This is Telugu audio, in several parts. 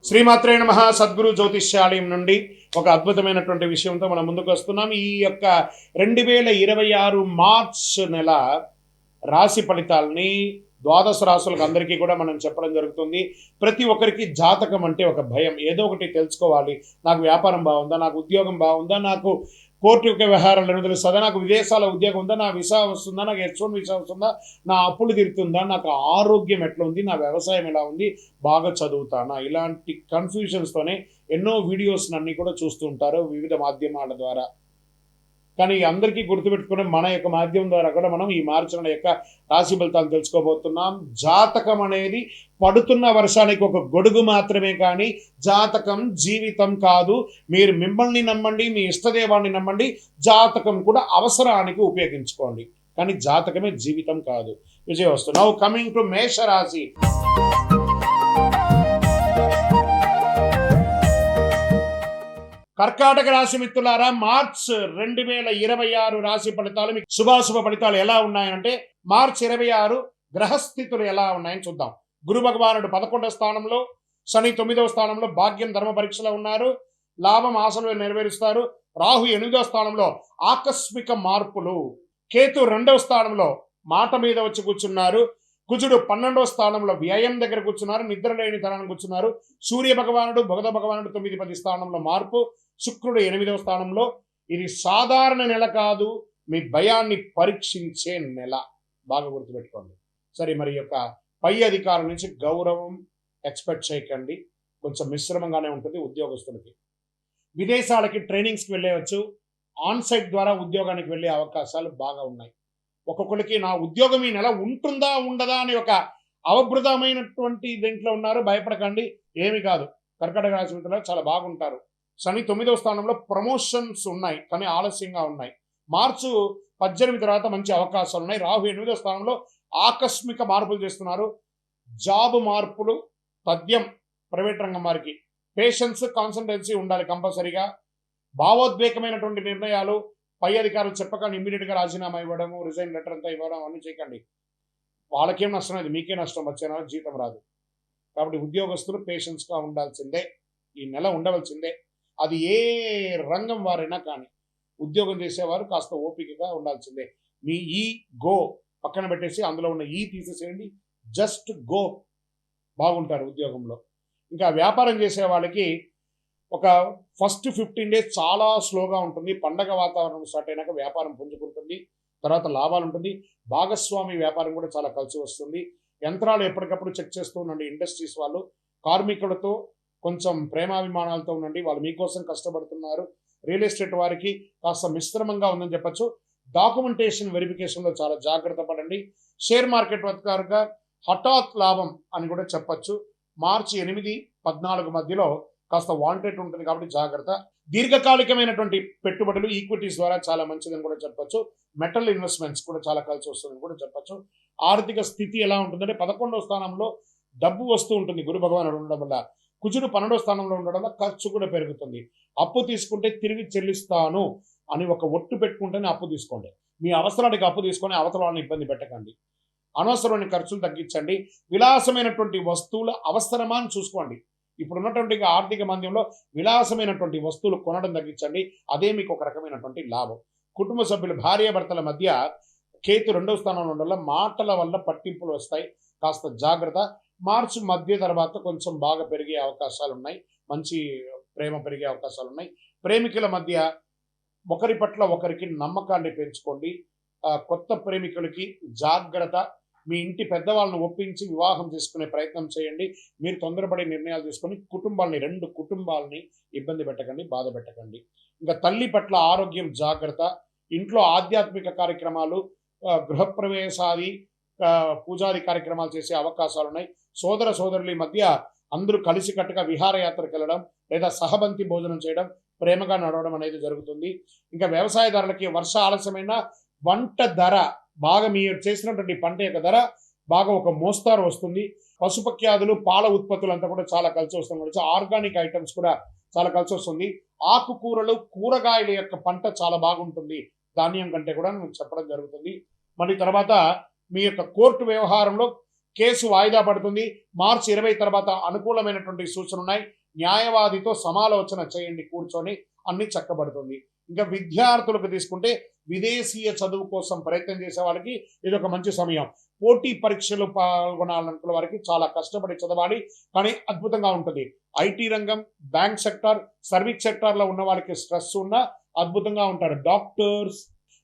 శ్రీమాత్రే నమః. సద్గురు జ్యోతిష్యాలయం నుండి ఒక అద్భుతమైనటువంటి విషయంతో మనం ముందుకు వస్తున్నాం. ఈ యొక్క 2026 మార్చ్ నెల రాశి ఫలితాలని ద్వాదశ రాశులకు అందరికీ కూడా మనం చెప్పడం జరుగుతుంది. ప్రతి ఒక్కరికి జాతకం అంటే ఒక భయం, ఏదో ఒకటి తెలుసుకోవాలి. నాకు వ్యాపారం బాగుందా, నాకు ఉద్యోగం బాగుందా, నాకు కోర్టు యొక్క వ్యవహారాలు తెలుస్తుందా, నాకు విదేశాల ఉద్యోగం ఉందా, నా వీసా వస్తుందా, నాకు H1 వీసా వస్తుందా, నా అప్పులు తీరుతుందా, నాకు ఆరోగ్యం ఎట్లా ఉంది, నా వ్యవసాయం ఎలా ఉంది, బాగా చదువుతానా, ఇలాంటి కన్ఫ్యూజన్స్తోనే ఎన్నో వీడియోస్ అన్నీ కూడా చూస్తూ ఉంటారు వివిధ మాధ్యమాల ద్వారా. కానీ అందరికీ గుర్తుపెట్టుకునే మన యొక్క మాధ్యమం ద్వారా కూడా మనం ఈ మార్చి నెల యొక్క రాశి ఫలితాలు తెలుసుకోబోతున్నాం. జాతకం అనేది పడుతున్న వర్షానికి ఒక గొడుగు మాత్రమే, కానీ జాతకం జీవితం కాదు. మీరు మిమ్మల్ని నమ్మండి, మీ ఇష్టదేవాన్ని నమ్మండి, జాతకం కూడా అవసరానికి ఉపయోగించుకోండి, కానీ జాతకమే జీవితం కాదు. విజయవస్తు. నౌ కమింగ్ టు మేషరాశి. కర్కాటక రాశి మిత్రులారా, మార్చ్ 2026 రాశి ఫలితాలు మీకు శుభాశుభ ఫలితాలు ఎలా ఉన్నాయంటే, మార్చ్ 26 గ్రహస్థితులు ఎలా ఉన్నాయని చూద్దాం. గురు భగవానుడు 11వ స్థానంలో, శని 9వ స్థానంలో భాగ్యం ధర్మ పరీక్షలో ఉన్నారు, లాభం ఆశలు నెరవేరుస్తారు. రాహు 8వ స్థానంలో ఆకస్మిక మార్పులు, కేతు 2వ స్థానంలో మాట మీద వచ్చి కూర్చున్నారు, కుజుడు 12వ స్థానంలో వ్యయం దగ్గర కూర్చున్నారు, నిద్ర లేని తనాన్ని కూర్చున్నారు. సూర్య భగవానుడు బుధ భగవానుడు 9-10 స్థానంలో మార్పు, శుక్రుడు 8వ స్థానంలో. ఇది సాధారణ నెల కాదు, మీ భయాన్ని పరీక్షించే నెల, బాగా గుర్తుపెట్టుకోండి. సరే, మరి యొక్క పై అధికారుల నుంచి గౌరవం ఎక్స్పెక్ట్ చేయకండి, కొంచెం మిశ్రమంగానే ఉంటుంది ఉద్యోగస్తులకి. విదేశాలకి ట్రైనింగ్స్కి వెళ్ళవచ్చు, ఆన్సైట్ ద్వారా ఉద్యోగానికి వెళ్ళే అవకాశాలు బాగా ఉన్నాయి. ఒక్కొక్కరికి నా ఉద్యోగం ఈ నెల ఉంటుందా ఉండదా అని ఒక అవబృతమైనటువంటి దీంట్లో ఉన్నారు. భయపడకండి, ఏమి కాదు. కర్కాటక రాశి మిత్రులు చాలా బాగుంటారు. శని 9వ స్థానంలో ప్రమోషన్స్ ఉన్నాయి, కానీ ఆలస్యంగా ఉన్నాయి. మార్చి 18 తర్వాత మంచి అవకాశాలు ఉన్నాయి. రాహు 8వ స్థానంలో ఆకస్మిక మార్పులు చేస్తున్నారు. జాబ్ మార్పులు తథ్యం. ప్రైవేట్ రంగం వారికి పేషెన్స్, కాన్సన్ట్రేన్సీ ఉండాలి కంపల్సరీగా. భావోద్వేగమైనటువంటి నిర్ణయాలు పై అధికారులు చెప్పకండి, ఇమ్మీడియట్గా రాజీనామా ఇవ్వడము, రిజైన్ లెటర్ అంతా ఇవ్వడం అన్నీ చేయకండి. వాళ్ళకేం నష్టం లేదు, మీకే నష్టం. వచ్చే నెల జీతం రాదు. కాబట్టి ఉద్యోగస్తులు పేషెన్స్గా ఉండాల్సిందే, ఈ నెల ఉండవలసిందే. అది ఏ రంగం వారైనా కానీ ఉద్యోగం చేసేవారు కాస్త ఓపికగా ఉండాల్సిందే. మీ ఈ గో పక్కన పెట్టేసి అందులో ఉన్న ఈ తీసేసేయండి, జస్ట్ గో, బాగుంటారు ఉద్యోగంలో. ఇంకా వ్యాపారం చేసే వాళ్ళకి ఒక ఫస్ట్ 15 డేస్ చాలా స్లోగా ఉంటుంది. పండగ వాతావరణం స్టార్ట్ అయినాక వ్యాపారం పుంజుకుంటుంది, తర్వాత లాభాలు ఉంటుంది. భాగస్వామి వ్యాపారం కూడా చాలా కలిసి వస్తుంది. యంత్రాలు ఎప్పటికప్పుడు చెక్ చేస్తూ ఉండండి. ఇండస్ట్రీస్ వాళ్ళు కార్మికులతో కొంచెం ప్రేమాభిమానాలతో ఉండండి, వాళ్ళు మీకోసం కష్టపడుతున్నారు. రియల్ ఎస్టేట్ వారికి కాస్త మిశ్రమంగా ఉందని చెప్పచ్చు. డాక్యుమెంటేషన్ వెరిఫికేషన్లో చాలా జాగ్రత్త పడండి. షేర్ మార్కెట్ వర్గారుగా హఠాత్ లాభం అని కూడా చెప్పచ్చు. మార్చి 8-14 మధ్యలో కాస్త వాంటెడ్ ఉంటుంది, కాబట్టి జాగ్రత్త. దీర్ఘకాలికమైనటువంటి పెట్టుబడులు ఈక్విటీస్ ద్వారా చాలా మంచిదని కూడా చెప్పచ్చు. మెటల్ ఇన్వెస్ట్మెంట్స్ కూడా చాలా కలిసి వస్తుందని కూడా చెప్పచ్చు. ఆర్థిక స్థితి ఎలా ఉంటుందంటే, 11వ స్థానంలో డబ్బు వస్తూ ఉంటుంది గురు భగవానుడు ఉండడం వల్ల. కుజుడు 12వ స్థానంలో ఉండడం వల్ల ఖర్చు కూడా పెరుగుతుంది. అప్పు తీసుకుంటే తిరిగి చెల్లిస్తాను అని ఒక ఒట్టు పెట్టుకుంటేనే అప్పు తీసుకోండి. మీ అవసరానికి అప్పు తీసుకొని అవతల వాళ్ళని ఇబ్బంది పెట్టకండి. అనవసరమైన ఖర్చులు తగ్గించండి. విలాసమైనటువంటి వస్తువుల అవసరమా అని చూసుకోండి. ఇప్పుడున్నటువంటి ఆర్థిక మాంద్యంలో విలాసమైనటువంటి వస్తువులు కొనడం తగ్గించండి, అదే మీకు ఒక రకమైనటువంటి లాభం. కుటుంబ సభ్యులు భార్యాభర్తల మధ్య కేతు 2వ స్థానంలో ఉండడం మాటల వల్ల పట్టింపులు వస్తాయి, కాస్త జాగ్రత్త. మార్చి మధ్య తర్వాత కొంచెం బాగా పెరిగే అవకాశాలు ఉన్నాయి, మంచి ప్రేమ పెరిగే అవకాశాలు ఉన్నాయి. ప్రేమికుల మధ్య ఒకరి పట్ల ఒకరికి నమ్మకాన్ని పెంచుకోండి. కొత్త ప్రేమికులకి జాగ్రత్త. మీ ఇంటి పెద్దవాళ్ళను ఒప్పించి వివాహం చేసుకునే ప్రయత్నం చేయండి. మీరు తొందరపడే నిర్ణయాలు తీసుకొని రెండు కుటుంబాలని ఇబ్బంది పెట్టకండి, బాధ పెట్టకండి. ఇంకా తల్లి పట్ల ఆరోగ్యం జాగ్రత్త. ఇంట్లో ఆధ్యాత్మిక కార్యక్రమాలు, గృహప్రవేశాది, పూజాది కార్యక్రమాలు చేసే అవకాశాలు ఉన్నాయి. సోదర సోదరుల మధ్య అందరూ కలిసికట్టుగా విహారయాత్రకు వెళ్ళడం లేదా సహబంతి భోజనం చేయడం, ప్రేమగా నడవడం అనేది జరుగుతుంది. ఇంకా వ్యవసాయదారులకి వర్ష ఆలస్యమైన వంట ధర బాగా, మీరు చేసినటువంటి పంట యొక్క ధర బాగా ఒక మోస్తారు వస్తుంది. పశుపక్ష్యాదులు, పాల ఉత్పత్తులు అంతా కూడా చాలా కలిసి వస్తుంది. ఆర్గానిక్ ఐటమ్స్ కూడా చాలా కలిసి వస్తుంది. ఆకుకూరలు, కూరగాయల యొక్క పంట చాలా బాగుంటుంది, ధాన్యం కంటే కూడా నేను చెప్పడం జరుగుతుంది. మళ్ళీ తర్వాత మీ యొక్క కోర్టు వ్యవహారంలో కేసు వాయిదా పడుతుంది. మార్చి 20 తర్వాత అనుకూలమైనటువంటి సూచనలు ఉన్నాయి. న్యాయవాదితో సమాలోచన చేయండి కూర్చొని, అన్ని చక్కబడుతుంది. ఇంకా విద్యార్థులకు తీసుకుంటే విదేశీయ చదువు కోసం ప్రయత్నం చేసే వాళ్ళకి ఇది ఒక మంచి సమయం. పోటీ పరీక్షలు పాల్గొనాలనుకున్న వారికి చాలా కష్టపడి చదవాలి, కానీ అద్భుతంగా ఉంటుంది. ఐటీ రంగం, బ్యాంక్ సెక్టార్, సర్వీస్ సెక్టార్లో ఉన్న వారికి స్ట్రెస్ ఉన్న అద్భుతంగా ఉంటారు. డాక్టర్స్,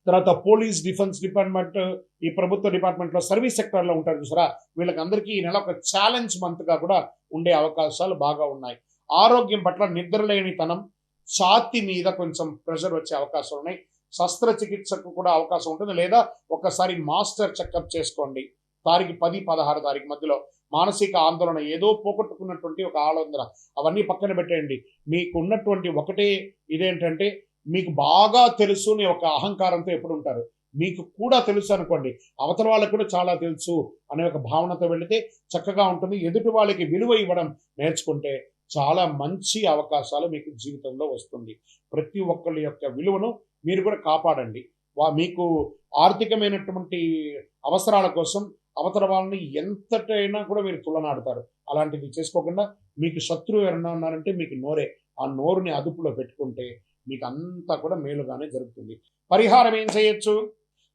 తర్వాత పోలీస్, డిఫెన్స్ డిపార్ట్మెంట్, ఈ ప్రభుత్వ డిపార్ట్మెంట్లో సర్వీస్ సెక్టార్లో ఉంటారు చూసారా, వీళ్ళకి అందరికీ ఈ నెల ఒక ఛాలెంజ్ మంత్గా కూడా ఉండే అవకాశాలు బాగా ఉన్నాయి. ఆరోగ్యం పట్ల నిద్రలేనితనం, ఛాతి మీద కొంచెం ప్రెషర్ వచ్చే అవకాశాలు ఉన్నాయి. శస్త్రచికిత్సకు కూడా అవకాశం ఉంటుంది, లేదా ఒక్కసారి మాస్టర్ చెకప్ చేసుకోండి. తారీఖు 10-16 తారీఖు మధ్యలో మానసిక ఆందోళన, ఏదో పోగొట్టుకున్నటువంటి ఒక ఆలోచన, అవన్నీ పక్కన పెట్టేయండి. మీకు ఉన్నటువంటి ఒకటే ఇదేంటంటే, మీకు బాగా తెలుసు అనే ఒక అహంకారంతో ఎప్పుడు ఉంటారు. మీకు కూడా తెలుసు అనుకోండి, అవతల వాళ్ళకు కూడా చాలా తెలుసు అనే ఒక భావనతో వెళితే చక్కగా ఉంటుంది. ఎదుటి వాళ్ళకి విలువ ఇవ్వడం నేర్చుకుంటే చాలా మంచి అవకాశాలు మీకు జీవితంలో వస్తుంది. ప్రతి ఒక్కళ్ళ యొక్క విలువను మీరు కూడా కాపాడండి. మీకు ఆర్థికమైనటువంటి అవసరాల కోసం అవతల వాళ్ళని ఎంతటైనా కూడా మీరు తులనాడుతారు. అలాంటివి చేసుకోకుండా, మీకు శత్రువు ఎవరన్నా ఉన్నారంటే మీకు నోరే. ఆ నోరుని అదుపులో పెట్టుకుంటే మీకు అంతా కూడా మేలుగానే జరుగుతుంది. పరిహారం ఏం చేయొచ్చు?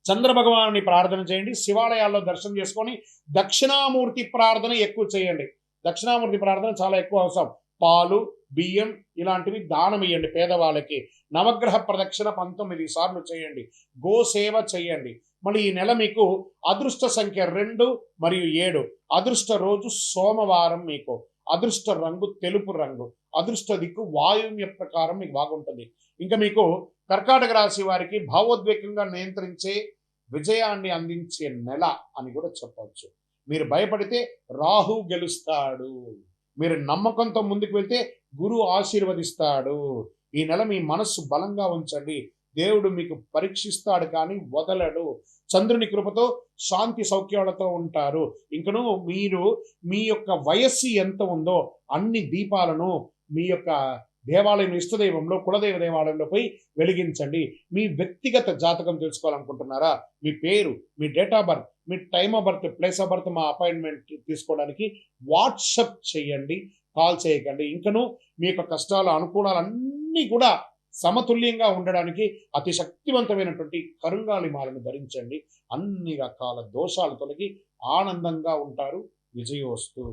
చంద్ర భగవాన్ని ప్రార్థన చేయండి. శివాలయాల్లో దర్శనం చేసుకొని దక్షిణామూర్తి ప్రార్థన ఎక్కువ చేయండి. దక్షిణామూర్తి ప్రార్థన చాలా ఎక్కువ అవసరం. పాలు, బియ్యం ఇలాంటివి దానం ఇవ్వండి పేదవాళ్ళకి. నవగ్రహ ప్రదక్షిణ 19 సార్లు చేయండి. గోసేవ చేయండి. మళ్ళీ ఈ నెల మీకు అదృష్ట సంఖ్య 2 మరియు 7. అదృష్ట రోజు సోమవారం. మీకు అదృష్ట రంగు తెలుపు రంగు. అదృష్ట దిక్కు వాయువ్య ప్రకారం మీకు బాగుంటుంది. ఇంకా మీకు కర్కాటక రాశి వారికి భావోద్వేగంగా నియంత్రించే, విజయాన్ని అందించే నెల అని కూడా చెప్పవచ్చు. మీరు భయపడితే రాహు గెలుస్తాడు. మీరు నమ్మకంతో ముందుకు వెళ్తే గురువు ఆశీర్వదిస్తాడు. ఈ నెల మీ మనస్సు బలంగా ఉంచండి. దేవుడు మీకు పరీక్షిస్తాడు కానీ వదలడు. చంద్రుని కృపతో శాంతి సౌఖ్యాలతో ఉంటారు. ఇంకను మీరు మీ యొక్క వయస్సు ఎంత ఉందో అన్ని దీపాలను మీ యొక్క దేవాలయం, ఇష్టదైవంలో, కులదైవ దేవాలయంలో పోయి వెలిగించండి. మీ వ్యక్తిగత జాతకం తెలుసుకోవాలనుకుంటున్నారా? మీ పేరు, మీ డేట్ ఆఫ్ బర్త్, మీ time of birth, place of birth, మా అపాయింట్మెంట్ తీసుకోవడానికి వాట్సప్ చేయండి, కాల్ చేయకండి. ఇంకను మీ యొక్క కష్టాలు, అనుకూలాలన్నీ కూడా సమతుల్యంగా ఉండడానికి అతి శక్తివంతమైనటువంటి కరుంగాలి మాలను ధరించండి. అన్ని రకాల దోషాలు తొలగి ఆనందంగా ఉంటారు. విజయోస్తు.